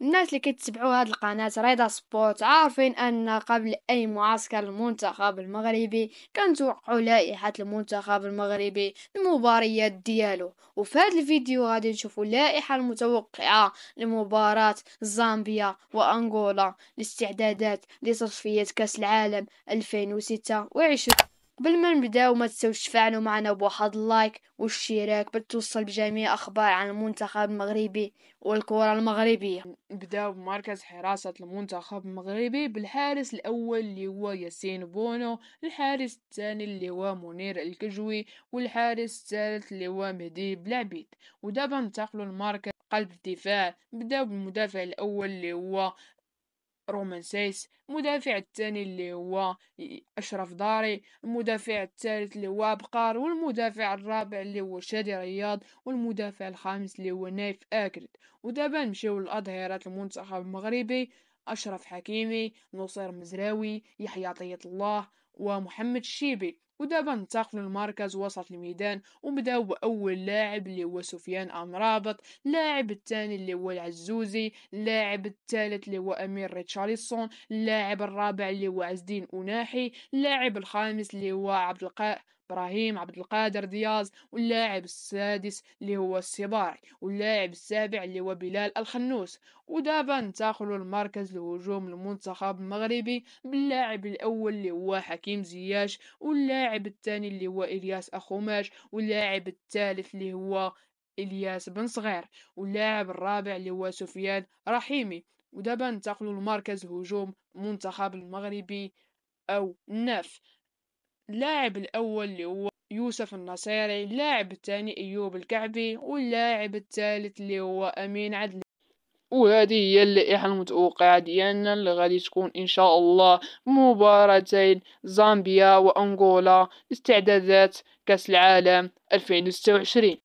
الناس اللي كيتبعوا هاد القناة رضا سبورت عارفين أن قبل أي معسكر المنتخب المغربي كنتوقعوا لائحة المنتخب المغربي المباريات ديالو، وفي هاد الفيديو غادي نشوفوا اللائحة المتوقعة لمباراة زامبيا وأنغولا الاستعدادات لتصفية كأس العالم 2026. قبل ما نبداو ما تنساوش تفاعلوا معنا بواحد اللايك والاشتراك باش توصل بجميع اخبار عن المنتخب المغربي والكرة المغربية. نبداو بمركز حراسة المنتخب المغربي بالحارس الأول اللي هو ياسين بونو، الحارس الثاني اللي هو منير الكجوي، والحارس الثالث اللي هو مهدي بلعبيد. ودابا ننتقلوا لمركز قلب الدفاع. نبداو بالمدافع الأول اللي هو رومان سايس، المدافع الثاني اللي هو أشرف داري، المدافع الثالث اللي هو بقار، والمدافع الرابع اللي هو شادي رياض، والمدافع الخامس اللي هو نايف آكرد. ودابا نمشيو للأظهرة المنتخب المغربي: أشرف حكيمي، نصير مزراوي، يحيى عطية الله، ومحمد الشيبي. ودابا ننتقلوا لمركز وسط الميدان، ونبداو بأول لاعب اللي هو سفيان أمرابط، اللاعب الثاني اللي هو العزوزي، اللاعب الثالث اللي هو أمير ريتشارلسون، اللاعب الرابع اللي هو عز الدين أناحي، اللاعب الخامس اللي هو إبراهيم عبد القادر دياز، واللاعب السادس اللي هو السباعي، واللاعب السابع اللي هو بلال الخنوس. ودابا ننتقلوا لمركز الهجوم المنتخب المغربي باللاعب الأول اللي هو حكيم زياش، واللاعب الثاني اللي هو إلياس أخوماش، واللاعب الثالث اللي هو إلياس بن صغير، واللاعب الرابع اللي هو سفيان رحيمي. ودابا ننتقلوا لمركز هجوم منتخب المغربي أو الناف. اللاعب الأول اللي هو يوسف النصيري، اللاعب الثاني أيوب الكعبي، واللاعب الثالث اللي هو أمين عدلي. وهذه هي اللائحة المتوقعة ديالنا اللي غادي تكون إن شاء الله مباراتين زامبيا وأنغولا استعدادات كأس العالم 2026.